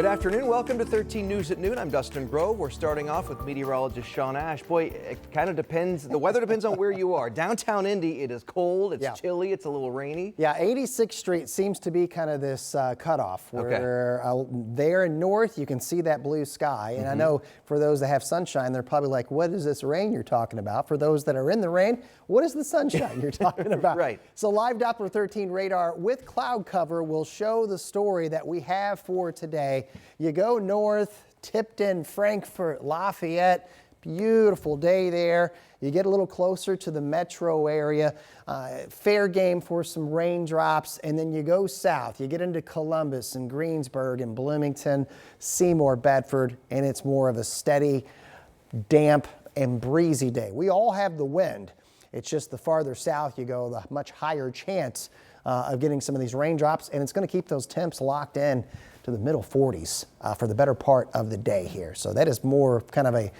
Good afternoon. Welcome to 13 News at Noon. I'm Dustin Grove. We're starting off with meteorologist Sean Ash. Boy, it kind of depends. The weather depends on where you are. Downtown Indy, it is cold, it's chilly, it's a little rainy. Yeah, 86th Street seems to be kind of this cutoff where there in north you can see that blue sky. And I know for those that have sunshine, they're probably like, what is this rain you're talking about? For those that are in the rain, what is the sunshine you're talking about? Right. So live Doppler 13 radar with cloud cover will show the story that we have for today. You go north, Tipton, Frankfort, Lafayette, beautiful day there. You get a little closer to the metro area, fair game for some raindrops, and then you go south. You get into Columbus and Greensburg and Bloomington, Seymour, Bedford, and it's more of a steady, damp, and breezy day. We all have the wind. It's just the farther south you go, the much higher chance of getting some of these raindrops, and it's going to keep those temps locked in to the middle 40s for the better part of the day here. So that is more kind of a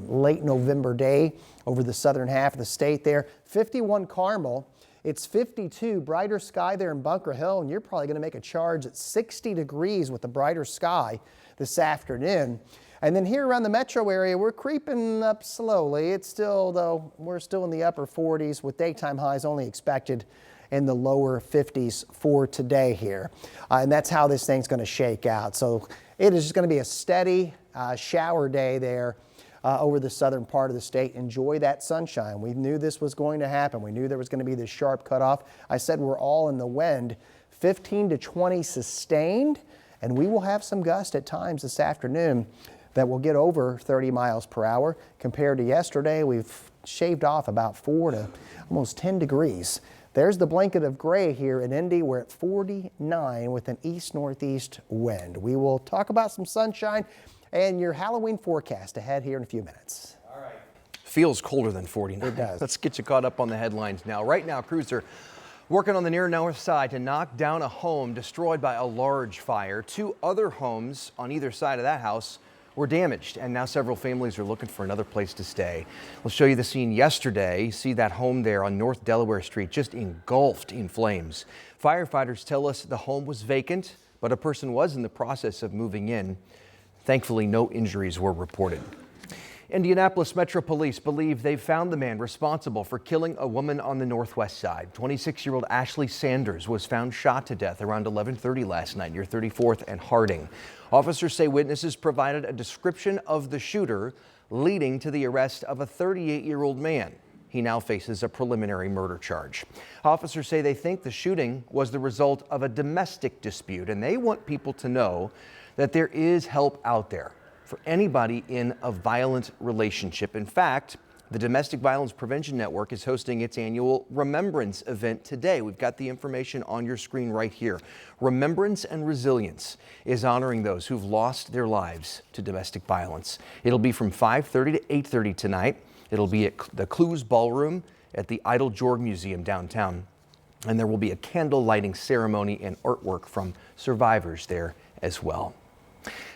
late November day over the southern half of the state there. 51 Carmel. It's 52, brighter sky there in Bunker Hill, and you're probably going to make a charge at 60 degrees with the brighter sky this afternoon. And then here around the metro area, we're creeping up slowly. It's still, though, we're still in the upper 40s with daytime highs only expected in the lower 50s for today here. And that's how this thing's going to shake out. So it is just going to be a steady shower day there over the southern part of the state. Enjoy that sunshine. We knew this was going to happen. We knew there was going to be this sharp cutoff. I said we're all in the wind, 15 to 20 sustained, and we will have some gusts at times this afternoon that will get over 30 miles per hour. Compared to yesterday, we've shaved off about 4 to almost 10 degrees. There's the blanket of gray here in Indy. We're at 49 with an east-northeast wind. We will talk about some sunshine and your Halloween forecast ahead here in a few minutes. All right. Feels colder than 49. It does. Let's get you caught up on the headlines now. Right now, crews are working on the near north side to knock down a home destroyed by a large fire. 2 other homes on either side of that house were damaged, and now several families are looking for another place to stay. We'll show you the scene yesterday. You see that home there on North Delaware Street just engulfed in flames. Firefighters tell us the home was vacant, but a person was in the process of moving in. Thankfully, no injuries were reported. Indianapolis Metro Police believe they've found the man responsible for killing a woman on the northwest side. 26-year-old Ashley Sanders was found shot to death around 11:30 last night near 34th and Harding. Officers say witnesses provided a description of the shooter, leading to the arrest of a 38-year-old man. He now faces a preliminary murder charge. Officers say they think the shooting was the result of a domestic dispute, and they want people to know that there is help out there for anybody in a violent relationship. In fact, the Domestic Violence Prevention Network is hosting its annual Remembrance event today. We've got the information on your screen right here. Remembrance and Resilience is honoring those who've lost their lives to domestic violence. It'll be from 5:30 to 8:30 tonight. It'll be at the Clues Ballroom at the Idle Jorg Museum downtown. And there will be a candle lighting ceremony and artwork from survivors there as well.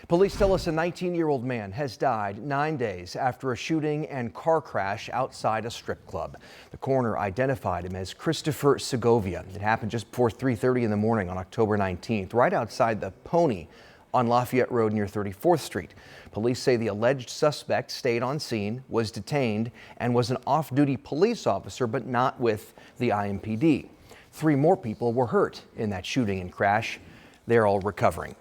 Police tell us a 19-year-old man has died 9 days after a shooting and car crash outside a strip club. The coroner identified him as Christopher Segovia. It happened just before 3:30 in the morning on October 19th, right outside the Pony on Lafayette Road near 34th Street. Police say the alleged suspect stayed on scene, was detained, and was an off-duty police officer, but not with the IMPD. 3 more people were hurt in that shooting and crash. They're all recovering.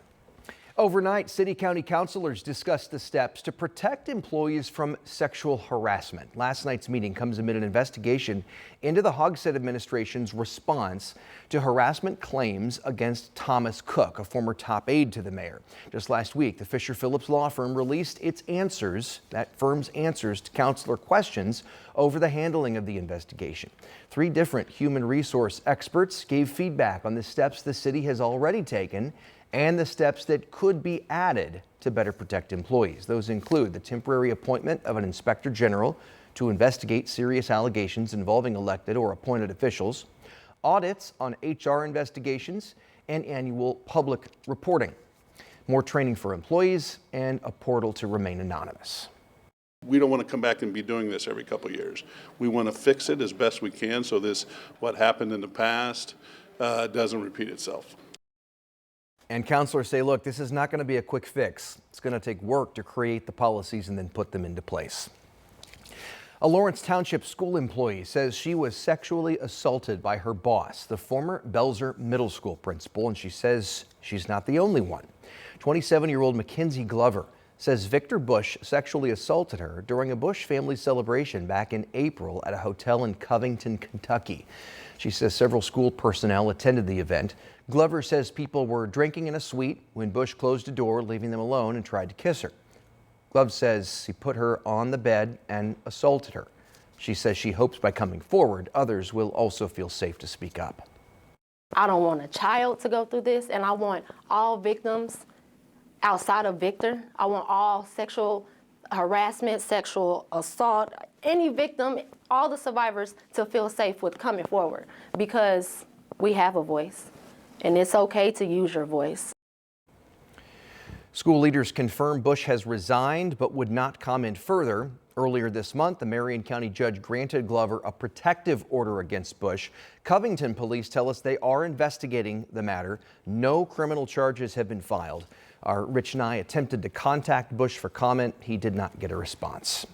Overnight, city county councilors discussed the steps to protect employees from sexual harassment. Last night's meeting comes amid an investigation into the Hogsett administration's response to harassment claims against Thomas Cook, a former top aide to the mayor. Just last week, the Fisher Phillips law firm released its answers, that firm's answers to councilor questions over the handling of the investigation. 3 different human resource experts gave feedback on the steps the city has already taken and the steps that could be added to better protect employees. Those include the temporary appointment of an inspector general to investigate serious allegations involving elected or appointed officials, audits on HR investigations, and annual public reporting. More training for employees and a portal to remain anonymous. We don't want to come back and be doing this every couple of years. We want to fix it as best we can so what happened in the past doesn't repeat itself. And counselors say, look, this is not going to be a quick fix. It's going to take work to create the policies and then put them into place. A Lawrence Township school employee says she was sexually assaulted by her boss, the former Belzer Middle School principal, and she says she's not the only one. 27-year-old Mackenzie Glover says Victor Bush sexually assaulted her during a Bush family celebration back in April at a hotel in Covington, Kentucky. She says several school personnel attended the event. Glover says people were drinking in a suite when Bush closed a door, leaving them alone, and tried to kiss her. Glove says he put her on the bed and assaulted her. She says she hopes by coming forward, others will also feel safe to speak up. I don't want a child to go through this, and I want all victims outside of Victor. I want all sexual harassment, sexual assault, any victim, all the survivors to feel safe with coming forward, because we have a voice, and it's okay to use your voice. School leaders confirm Bush has resigned but would not comment further. Earlier this month, the Marion County judge granted Glover a protective order against Bush. Covington police tell us they are investigating the matter. No criminal charges have been filed. Our Rich Nye attempted to contact Bush for comment. He did not get a response.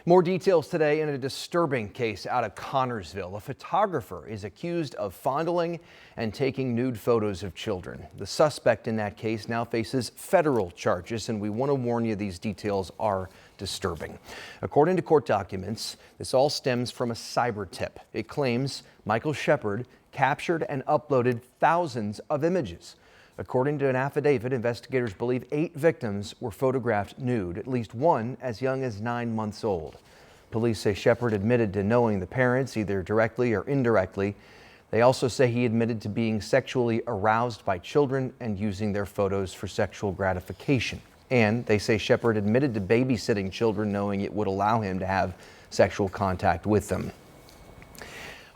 More details today in a disturbing case out of Connorsville. A photographer is accused of fondling and taking nude photos of children. The suspect in that case now faces federal charges, and we want to warn you these details are disturbing. According to court documents, this all stems from a cyber tip. It claims Michael Shepard captured and uploaded thousands of images. According to an affidavit, investigators believe 8 victims were photographed nude, at least one as young as 9 months old. Police say Shepard admitted to knowing the parents, either directly or indirectly. They also say he admitted to being sexually aroused by children and using their photos for sexual gratification. And they say Shepard admitted to babysitting children, knowing it would allow him to have sexual contact with them.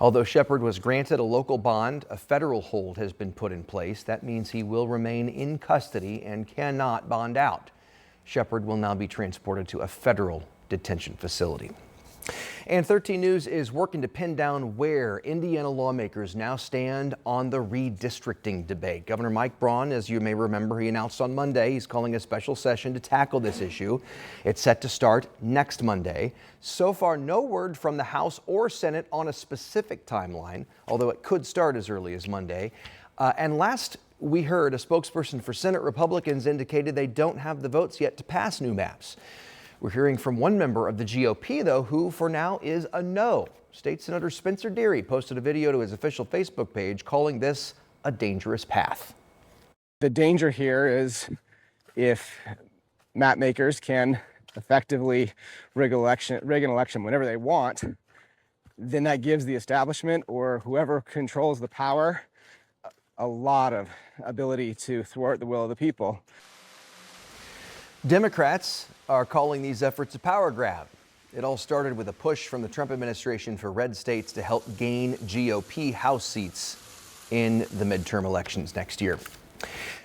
Although Shepard was granted a local bond, a federal hold has been put in place. That means he will remain in custody and cannot bond out. Shepard will now be transported to a federal detention facility. And 13 News is working to pin down where Indiana lawmakers now stand on the redistricting debate. Governor Mike Braun, as you may remember, he announced on Monday he's calling a special session to tackle this issue. It's set to start next Monday. So far, no word from the House or Senate on a specific timeline, although it could start as early as Monday. And last we heard, a spokesperson for Senate Republicans indicated they don't have the votes yet to pass new maps. We're hearing from one member of the GOP, though, who for now is a no. State Senator Spencer Deary posted a video to his official Facebook page calling this a dangerous path. The danger here is if map makers can effectively rig an election whenever they want, then that gives the establishment or whoever controls the power a lot of ability to thwart the will of the people. Democrats are calling these efforts a power grab. It all started with a push from the Trump administration for red states to help gain GOP House seats in the midterm elections next year.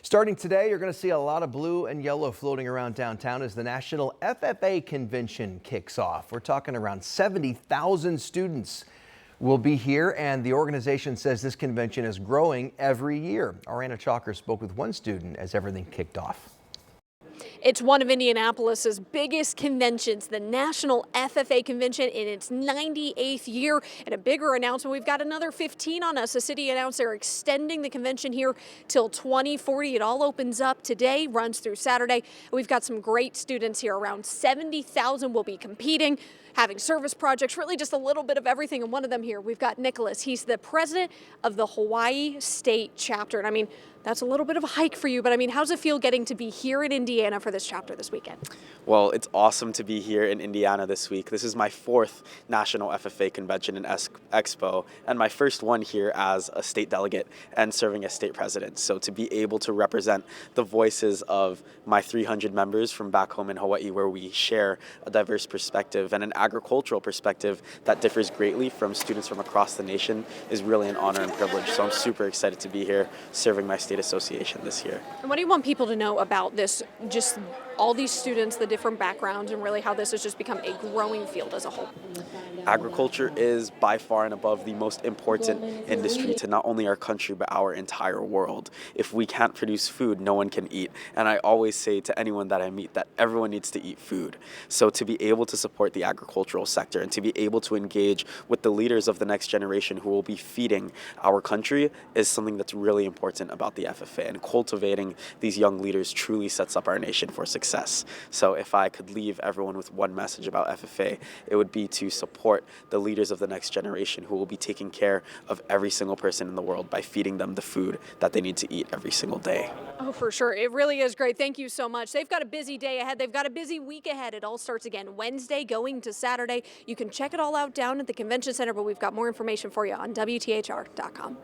Starting today, you're going to see a lot of blue and yellow floating around downtown as the National FFA Convention kicks off. We're talking around 70,000 students will be here, and the organization says this convention is growing every year. Ariana Chalker spoke with one student as everything kicked off. It's one of Indianapolis's biggest conventions, the National FFA Convention, in its 98th year. And a bigger announcement, we've got another 15 on us. The city announced they're extending the convention here till 2040. It all opens up today, runs through Saturday. We've got some great students here. Around 70,000 will be competing, having service projects, really just a little bit of everything. And one of them here, we've got Nicholas. He's the president of the Hawaii State Chapter. And I mean, that's a little bit of a hike for you, but I mean, how's it feel getting to be here in Indiana for this chapter this weekend? Well, it's awesome to be here in Indiana this week. This is my 4th National FFA Convention and Expo, and my first one here as a state delegate and serving as state president. So to be able to represent the voices of my 300 members from back home in Hawaii, where we share a diverse perspective and an agricultural perspective that differs greatly from students from across the nation, is really an honor and privilege. So I'm super excited to be here serving my state association this year. And what do you want people to know about this, just all these students, the different backgrounds, and really how this has just become a growing field as a whole? Agriculture is by far and above the most important industry to not only our country, but our entire world. If we can't produce food, no one can eat. And I always say to anyone that I meet that everyone needs to eat food. So to be able to support the agricultural sector and to be able to engage with the leaders of the next generation who will be feeding our country is something that's really important about the FFA. And cultivating these young leaders truly sets up our nation for success. So if I could leave everyone with one message about FFA, it would be to support the leaders of the next generation who will be taking care of every single person in the world by feeding them the food that they need to eat every single day. Oh, for sure. It really is great. Thank you so much. They've got a busy day ahead. They've got a busy week ahead. It all starts again Wednesday going to Saturday. You can check it all out down at the convention center, but we've got more information for you on WTHR.com.